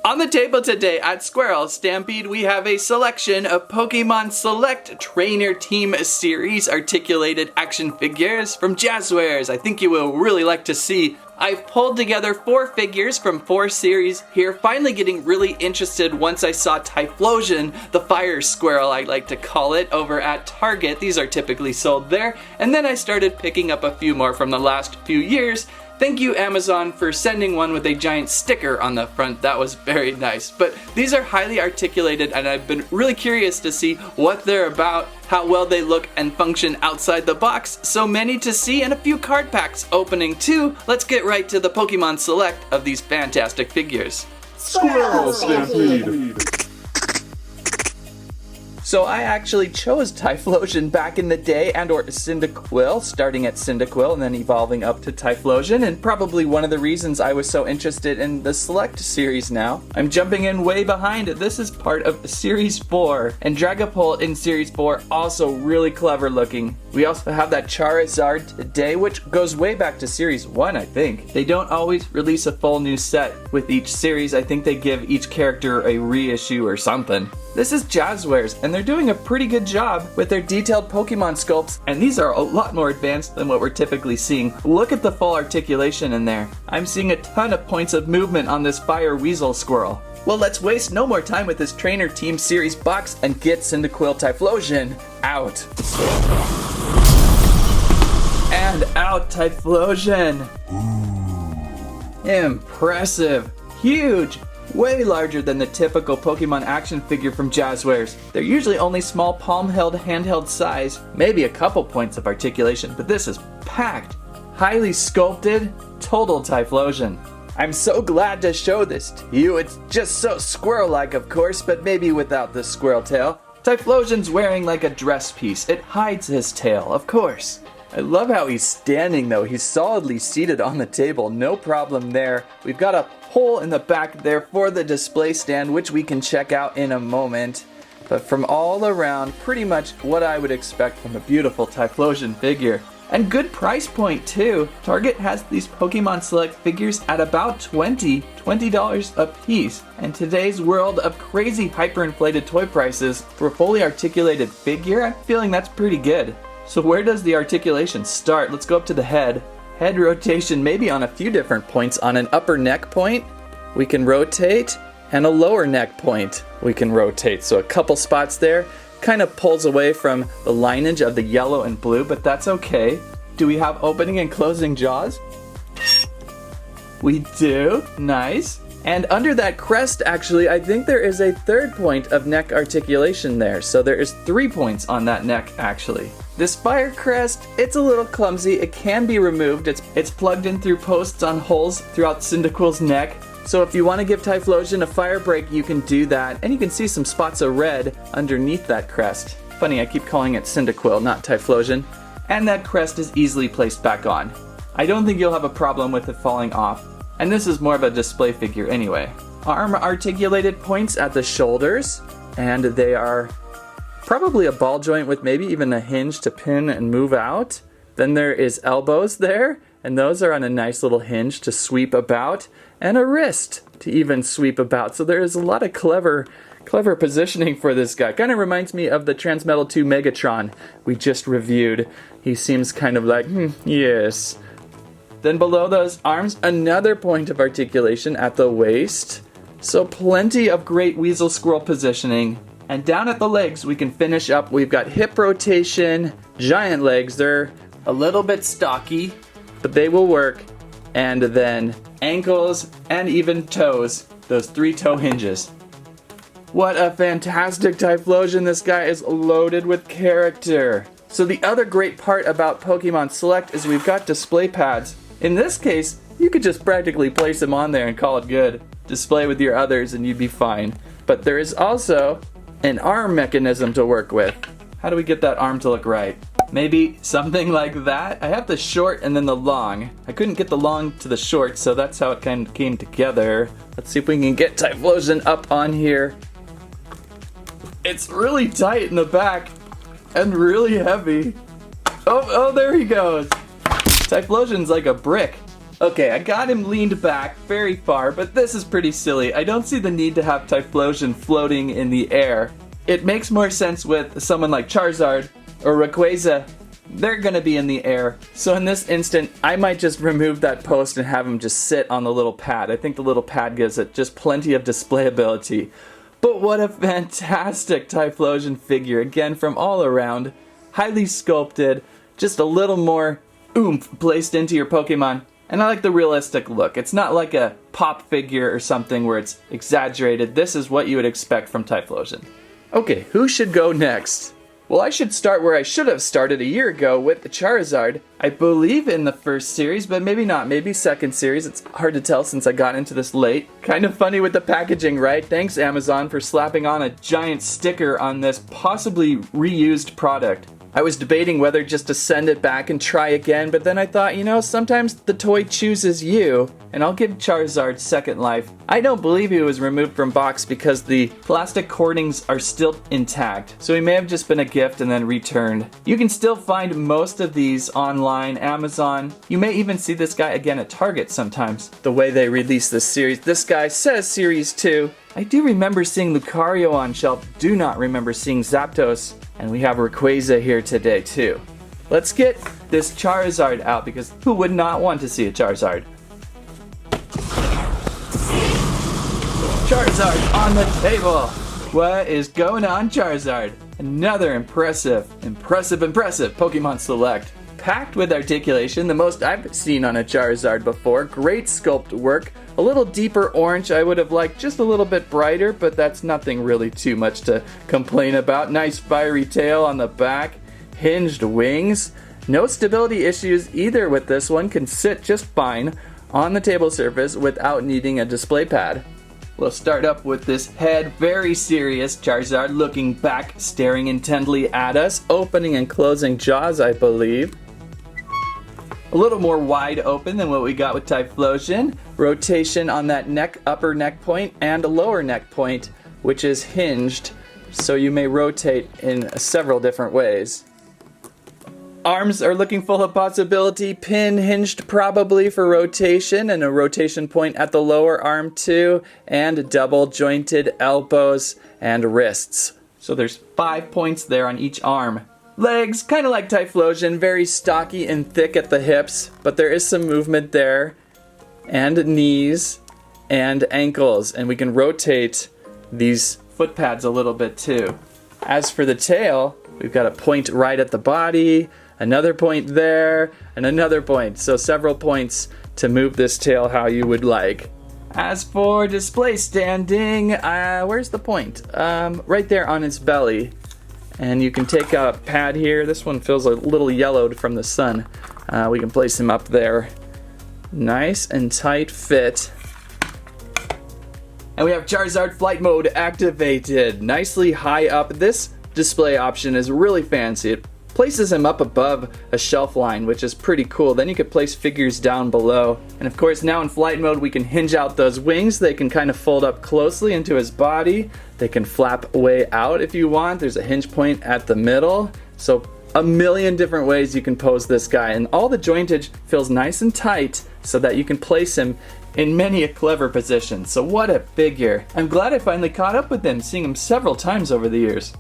On the table today at Squirrel Stampede, we have a selection of Pokemon Select Trainer Team Series articulated action figures from Jazwares. I think you will really like to see. I've pulled together 4 figures from 4 series here, finally getting really interested once I saw Typhlosion, the fire squirrel I like to call it, over at Target. These are typically sold there. And then I started picking up a few more from the last few years. Thank you, Amazon, for sending one with a giant sticker on the front. That was very nice. But these are highly articulated, and I've been really curious to see what they're about, how well they look and function outside the box. So many to see, and a few card packs opening too. Let's get right to the Pokemon Select of these fantastic figures. Squirrel Stampede! So I actually chose Typhlosion back in the day, and/or Cyndaquil, starting at Cyndaquil and then evolving up to Typhlosion, and probably one of the reasons I was so interested in the Select series now. I'm jumping in way behind. This is part of Series 4, and Dragapult in Series 4 also really clever looking. We also have that Charizard today, which goes way back to Series 1, I think. They don't always release a full new set with each series. I think they give each character a reissue or something. This is Jazwares, and they're doing a pretty good job with their detailed Pokemon sculpts, and these are a lot more advanced than what we're typically seeing. Look at the full articulation in there. I'm seeing a ton of points of movement on this fire weasel squirrel. Well, let's waste no more time with this Trainer Team Series box and get Cyndaquil Typhlosion out. And out, Typhlosion. Impressive. Huge. Way larger than the typical Pokemon action figure from Jazwares. They're usually only small palm-held, handheld size, maybe a couple points of articulation, but this is packed. Highly sculpted, total Typhlosion. I'm so glad to show this to you. It's just so squirrel-like, of course, but maybe without the squirrel tail. Typhlosion's wearing like a dress piece. It hides his tail, of course. I love how he's standing though. He's solidly seated on the table, no problem there. We've got a hole in the back there for the display stand, which we can check out in a moment. But from all around, pretty much what I would expect from a beautiful Typhlosion figure. And good price point too. Target has these Pokemon Select figures at about $20 a piece. In today's world of crazy hyperinflated toy prices, for a fully articulated figure, I'm feeling that's pretty good. So where does the articulation start? Let's go up to the head. Head rotation maybe on a few different points. On an upper neck point, we can rotate, and a lower neck point, we can rotate. So a couple spots there. Kind of pulls away from the lineage of the yellow and blue, but that's okay. Do we have opening and closing jaws? We do. Nice. And under that crest, actually, I think there is a third point of neck articulation there. So there is 3 points on that neck, actually. This fire crest, it's a little clumsy. It can be removed. It's plugged in through posts on holes throughout Cyndaquil's neck. So if you want to give Typhlosion a fire break, you can do that. And you can see some spots of red underneath that crest. Funny, I keep calling it Cyndaquil, not Typhlosion. And that crest is easily placed back on. I don't think you'll have a problem with it falling off. And this is more of a display figure anyway. Arm articulated points at the shoulders, and they are probably a ball joint with maybe even a hinge to pin and move out. Then there is elbows there, and those are on a nice little hinge to sweep about, and a wrist to even sweep about. So there is a lot of clever positioning for this guy. Kind of reminds me of the Transmetal 2 Megatron we just reviewed. He seems kind of like, yes. Then below those arms, another point of articulation at the waist. So plenty of great weasel squirrel positioning. And down at the legs, we can finish up. We've got hip rotation, giant legs. They're a little bit stocky, but they will work. And then ankles and even toes, those 3 toe hinges. What a fantastic Typhlosion. This guy is loaded with character. So the other great part about Pokemon Select is we've got display pads. In this case, you could just practically place them on there and call it good. Display with your others and you'd be fine. But there is also an arm mechanism to work with. How do we get that arm to look right? Maybe something like that? I have the short and then the long. I couldn't get the long to the short, so that's how it kind of came together. Let's see if we can get Typhlosion up on here. It's really tight in the back and really heavy. Oh, there he goes. Typhlosion's like a brick. Okay, I got him leaned back very far, but this is pretty silly. I don't see the need to have Typhlosion floating in the air. It makes more sense with someone like Charizard or Rayquaza. They're gonna be in the air. So in this instant, I might just remove that post and have him just sit on the little pad. I think the little pad gives it just plenty of display ability. But what a fantastic Typhlosion figure. Again, from all around, highly sculpted, just a little more oomph placed into your Pokemon. And I like the realistic look. It's not like a pop figure or something where it's exaggerated. This is what you would expect from Typhlosion. Okay, who should go next? Well, I should start where I should have started a year ago with the Charizard. I believe in the first series, but maybe not. Maybe second series. It's hard to tell since I got into this late. Kind of funny with the packaging, right? Thanks, Amazon, for slapping on a giant sticker on this possibly reused product. I was debating whether just to send it back and try again, but then I thought, you know, sometimes the toy chooses you, and I'll give Charizard second life. I don't believe he was removed from box because the plastic cordings are still intact, so he may have just been a gift and then returned. You can still find most of these online, Amazon. You may even see this guy again at Target sometimes, the way they release this series. This guy says Series 2. I do remember seeing Lucario on shelf, do not remember seeing Zapdos. And we have Rayquaza here today too. Let's get this Charizard out because who would not want to see a Charizard? Charizard on the table! What is going on, Charizard? Another impressive Pokemon Select. Packed with articulation, the most I've seen on a Charizard before. Great sculpt work. A little deeper orange. I would have liked just a little bit brighter, but that's nothing really too much to complain about. Nice fiery tail on the back. Hinged wings. No stability issues either with this one. Can sit just fine on the table surface without needing a display pad. We'll start up with this head. Very serious Charizard looking back, staring intently at us. Opening and closing jaws, I believe. A little more wide open than what we got with Typhlosion. Rotation on that neck, upper neck point, and lower neck point, which is hinged, so you may rotate in several different ways. Arms are looking full of possibility. Pin hinged probably for rotation, and a rotation point at the lower arm too, and double jointed elbows and wrists. So there's 5 points there on each arm. Legs, kind of like Typhlosion, very stocky and thick at the hips, but there is some movement there. And knees and ankles, and we can rotate these foot pads a little bit too. As for the tail, we've got a point right at the body, another point there, and another point. So several points to move this tail how you would like. As for display standing, where's the point? Right there on its belly. And you can take a pad here. This one feels a little yellowed from the sun. We can place him up there. Nice and tight fit. And we have Charizard flight mode activated. Nicely high up. This display option is really fancy. It places him up above a shelf line, which is pretty cool. Then you could place figures down below. And of course, now in flight mode, we can hinge out those wings. They can kind of fold up closely into his body. They can flap way out if you want. There's a hinge point at the middle. So a million different ways you can pose this guy. And all the jointage feels nice and tight so that you can place him in many a clever position. So what a figure. I'm glad I finally caught up with him, seeing him several times over the years.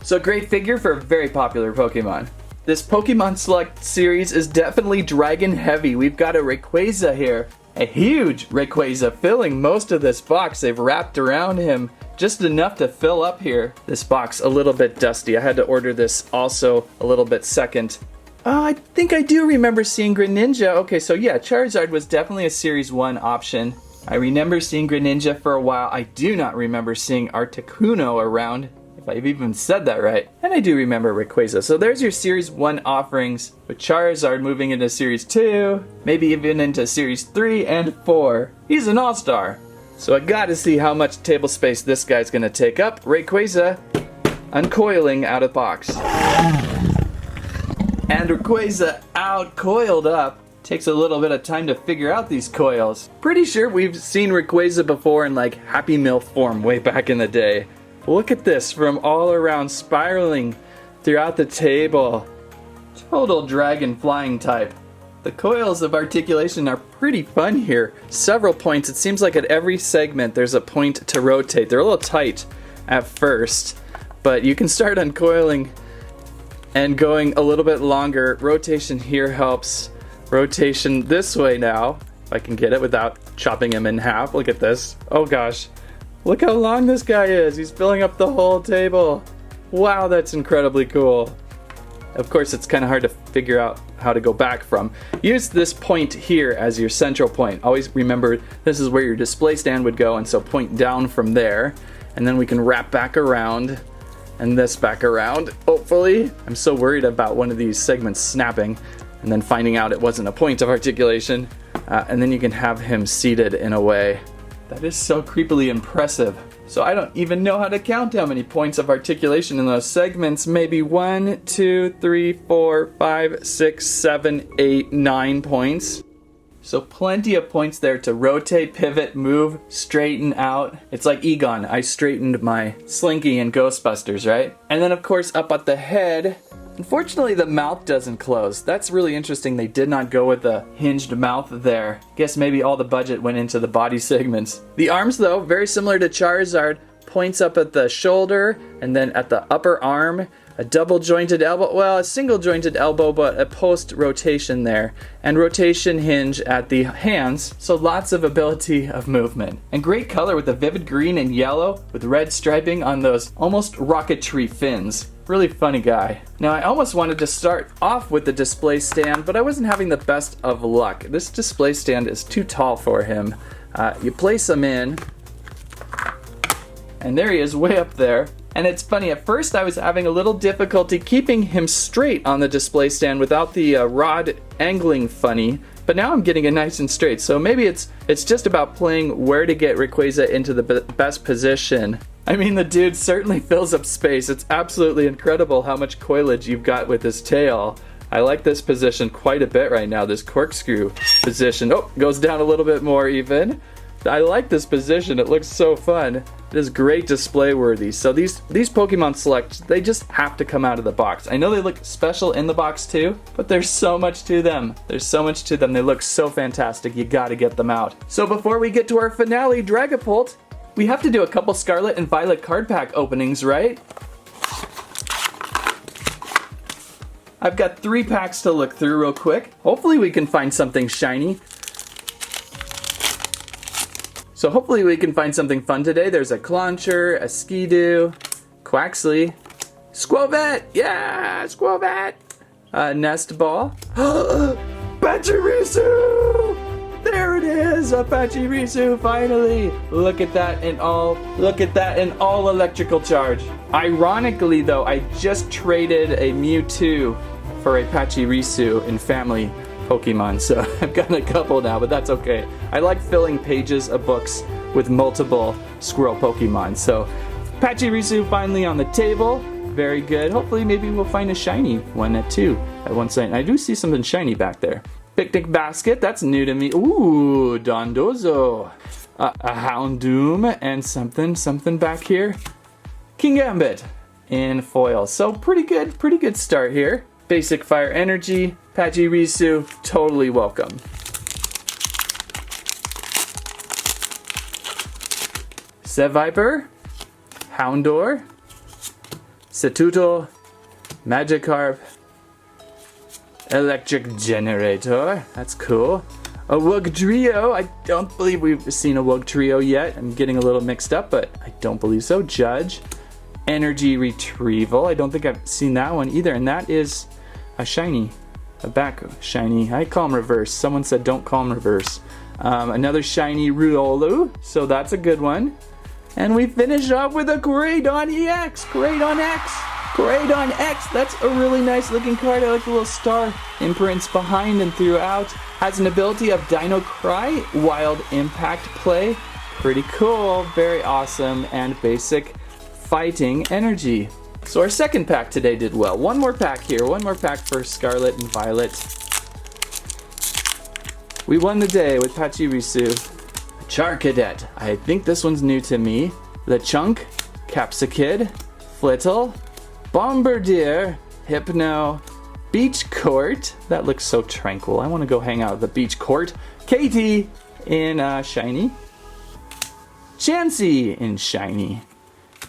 So a great figure for a very popular Pokemon. This Pokemon Select series is definitely dragon heavy. We've got a Rayquaza here. A huge Rayquaza filling most of this box. They've wrapped around him just enough to fill up here. This box a little bit dusty. I had to order this also a little bit second. I think I do remember seeing Greninja. Okay, so yeah, Charizard was definitely a Series 1 option. I remember seeing Greninja for a while. I do not remember seeing Articuno around, if I've even said that right. And I do remember Rayquaza. So there's your Series 1 offerings, with Charizard moving into Series 2, maybe even into Series 3 and 4. He's an all-star. So I gotta see how much table space this guy's gonna take up. Rayquaza uncoiling out of the box. And Rayquaza out, coiled up. Takes a little bit of time to figure out these coils. Pretty sure we've seen Rayquaza before in like Happy Meal form way back in the day. Look at this from all around, spiraling throughout the table. Total dragon flying type. The coils of articulation are pretty fun here. Several points. It seems like at every segment there's a point to rotate. They're a little tight at first, but you can start uncoiling and going a little bit longer. Rotation here helps. Rotation this way now, if I can get it without chopping him in half. Look at this. Oh gosh. Look how long this guy is. He's filling up the whole table. Wow, that's incredibly cool. Of course, it's kind of hard to figure out how to go back from. Use this point here as your central point. Always remember this is where your display stand would go, and so point down from there. And then we can wrap back around and this back around, hopefully. I'm so worried about one of these segments snapping and then finding out it wasn't a point of articulation. And then you can have him seated in a way that is so creepily impressive. So I don't even know how to count how many points of articulation in those segments. Maybe 1, 2, 3, 4, 5, 6, 7, 8, 9 points. So plenty of points there to rotate, pivot, move, straighten out. It's like Egon. I straightened my Slinky in Ghostbusters, right? And then of course up at the head, unfortunately the mouth doesn't close. That's really interesting. They did not go with the hinged mouth there. Guess maybe all the budget went into the body segments. The arms though, very similar to Charizard, points up at the shoulder and then at the upper arm. A double jointed elbow, well, a single jointed elbow, but a post rotation there. And rotation hinge at the hands, so lots of ability of movement. And great color with the vivid green and yellow with red striping on those almost rocketry fins. Really funny guy. Now I almost wanted to start off with the display stand, but I wasn't having the best of luck. This display stand is too tall for him. You place him in, and there he is way up there. And it's funny, at first I was having a little difficulty keeping him straight on the display stand without the rod angling funny, but now I'm getting it nice and straight. So maybe it's just about playing where to get Rayquaza into the best position. I mean, the dude certainly fills up space. It's absolutely incredible how much coilage you've got with his tail. I like this position quite a bit right now, this corkscrew position. Oh, goes down a little bit more even. I like this position, it looks so fun. It is great display worthy. So these Pokemon Select, they just have to come out of the box. I know they look special in the box too, but there's so much to them. There's so much to them, they look so fantastic, you gotta get them out. So before we get to our finale, Dragapult, we have to do a couple Scarlet and Violet card pack openings, right? I've got 3 packs to look through real quick. Hopefully we can find something shiny. So hopefully we can find something fun today. There's a Clauncher, a Skidoo, Quaxly, Squovet, yeah, Squovet, Nest Ball, Pachirisu! There it is, a Pachirisu finally! Look at that in all electrical charge. Ironically though, I just traded a Mewtwo for a Pachirisu in family Pokemon, so I've got a couple now, but that's okay. I like filling pages of books with multiple squirrel Pokemon. So Pachirisu finally on the table, very good. Hopefully maybe we'll find a shiny one too at one site. I do see something shiny back there. Picnic basket, that's new to me. Ooh, Dondozo, a Houndoom, and something back here. Kingambit in foil. So pretty good start here. Basic Fire Energy, Pachirisu, totally welcome. Seviper, Houndour, Setuto, Magikarp, Electric Generator, that's cool. A Wugtrio, I don't believe we've seen a Wugtrio yet. I'm getting a little mixed up, but I don't believe so. Judge, Energy Retrieval, I don't think I've seen that one either, and that is a shiny, a back shiny. I call him reverse. Someone said don't call him reverse. Another shiny Riolu, so that's a good one. And we finish off with a Koraidon EX, Koraidon X, Koraidon X. That's a really nice looking card. I like the little star imprints behind and throughout. Has an ability of Dino Cry, Wild Impact Play. Pretty cool, very awesome, and basic Fighting Energy. So our second pack today did well. One more pack here, one more pack for Scarlet and Violet. We won the day with Pachirisu. Charcadet, I think this one's new to me. Lechonk, Capsakid, Flittle, Bombardier, Hypno, Beach Court. That looks so tranquil. I want to go hang out at the Beach Court. Katie in shiny. Chansey in shiny.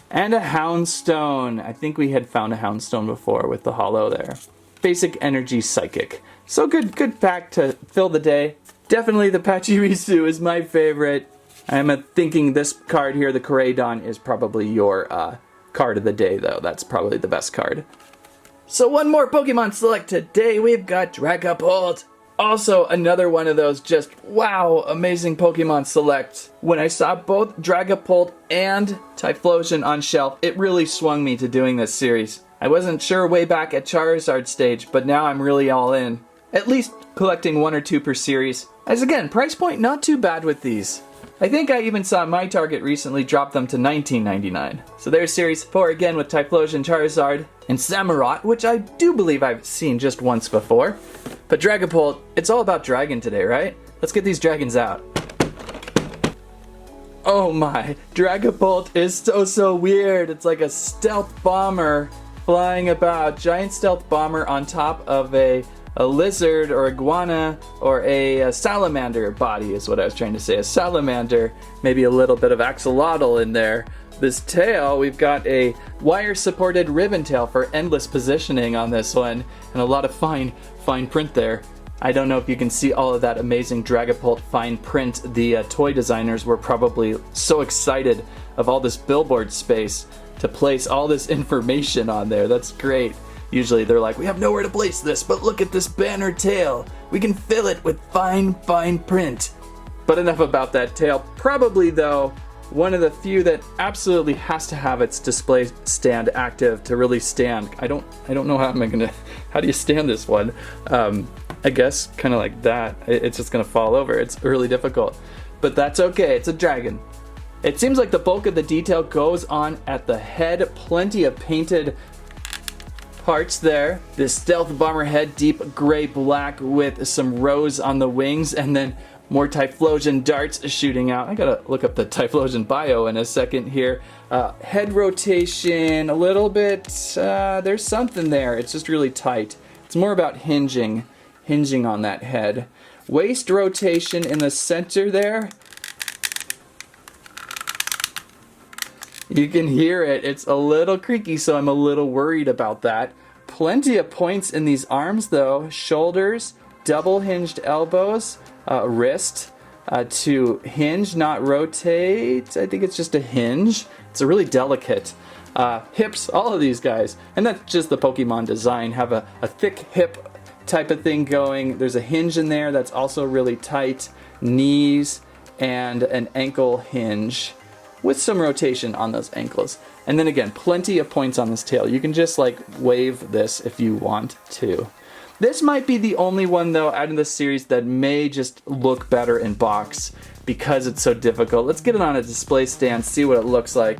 And a Houndstone. I think we had found a Houndstone before with the holo there. Basic Energy Psychic. So good pack to fill the day. Definitely the Pachirisu is my favorite. I'm thinking this card here, the Koraidon, is probably your card of the day though. That's probably the best card. So one more Pokemon Select today. We've got Dragapult. Also another one of those just, wow, amazing Pokemon Select. When I saw both Dragapult and Typhlosion on shelf, it really swung me to doing this series. I wasn't sure way back at Charizard stage, but now I'm really all in. At least collecting 1 or 2 per series. As again, price point not too bad with these. I think I even saw my Target recently drop them to $19.99. So there's Series 4 again with Typhlosion, Charizard, and Samurott, which I do believe I've seen just once before. But Dragapult, it's all about dragon today, right? Let's get these dragons out. Oh my, Dragapult is so weird. It's like a stealth bomber flying about. Giant stealth bomber on top of a lizard or iguana or a salamander body is what I was trying to say. A salamander, maybe a little bit of axolotl in there. This tail, we've got a wire-supported ribbon tail for endless positioning on this one, and a lot of fine print there. I don't know if you can see all of that amazing Dragapult fine print. The toy designers were probably so excited of all this billboard space to place all this information on there. That's great. Usually they're like, we have nowhere to place this, but look at this banner tail. We can fill it with fine print. But enough about that tail. Probably though, one of the few that absolutely has to have its display stand active to really stand. I don't know how do you stand this one? I guess kind of like that. It's just gonna fall over. It's really difficult, but that's okay. It's a dragon. It seems like the bulk of the detail goes on at the head. Plenty of painted parts there. This stealth bomber head, deep gray black with some rose on the wings, and then more Typhlosion darts shooting out. I gotta look up the Typhlosion bio in a second here. Head rotation, a little bit, there's something there. It's just really tight. It's more about hinging on that head. Waist rotation in the center there. You can hear it. It's a little creaky, so I'm a little worried about that. Plenty of points in these arms, though. Shoulders, double hinged elbows, wrist to hinge, not rotate. I think it's just a hinge. It's a really delicate. Hips, all of these guys. And that's just the Pokemon design. Have a thick hip type of thing going. There's a hinge in there that's also really tight. Knees and an ankle hinge, with some rotation on those ankles. And then again, plenty of points on this tail. You can just like wave this if you want to. This might be the only one though out of this series that may just look better in box because it's so difficult. Let's get it on a display stand, see what it looks like.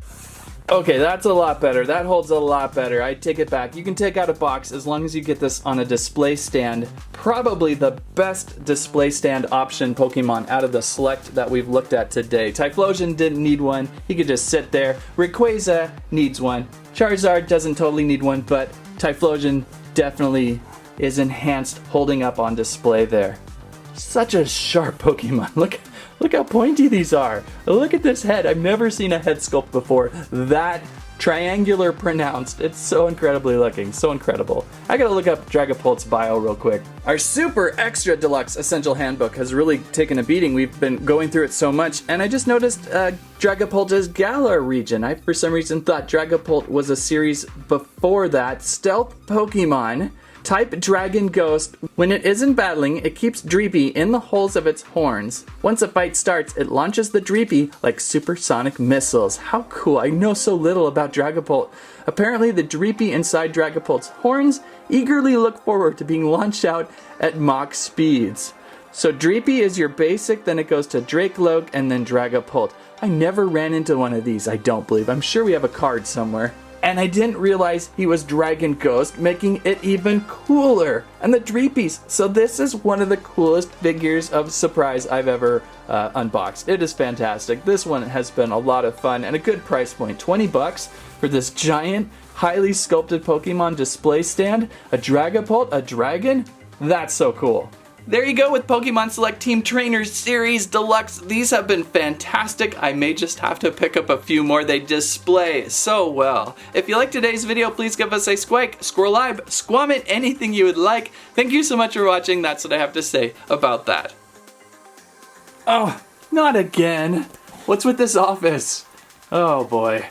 Okay, that's a lot better. That holds a lot better. I take it back. You can take out a box as long as you get this on a display stand. Probably the best display stand option Pokemon out of the select that we've looked at today. Typhlosion didn't need one. He could just sit there. Rayquaza needs one. Charizard doesn't totally need one, but Typhlosion definitely is enhanced holding up on display there. Such a sharp Pokemon. Look how pointy these are. Look at this head. I've never seen a head sculpt before that triangular pronounced. It's so incredibly looking, so incredible. I gotta look up Dragapult's bio real quick. Our super extra deluxe essential handbook has really taken a beating. We've been going through it so much, and I just noticed Dragapult's Galar region. I for some reason thought Dragapult was a series before that. Stealth Pokemon. Type Dragon Ghost. When it isn't battling, it keeps Dreepy in the holes of its horns. Once a fight starts, it launches the Dreepy like supersonic missiles. How cool. I know so little about Dragapult. Apparently the Dreepy inside Dragapult's horns eagerly look forward to being launched out at Mach speeds. So Dreepy is your basic, then it goes to Dracoloak, and then Dragapult. I never ran into one of these, I don't believe. I'm sure we have a card somewhere. And I didn't realize he was Dragon Ghost, making it even cooler. And the Dreepies. So this is one of the coolest figures of surprise I've ever unboxed. It is fantastic. This one has been a lot of fun and a good price point. 20 bucks for this giant, highly sculpted Pokemon display stand. A Dragapult, a dragon. That's so cool. There you go with Pokemon Select Team Trainers Series Deluxe. These have been fantastic. I may just have to pick up a few more. They display so well. If you liked today's video, please give us a squike, squirrelibe, squamit, anything you would like. Thank you so much for watching. That's what I have to say about that. Oh, not again. What's with this office? Oh boy.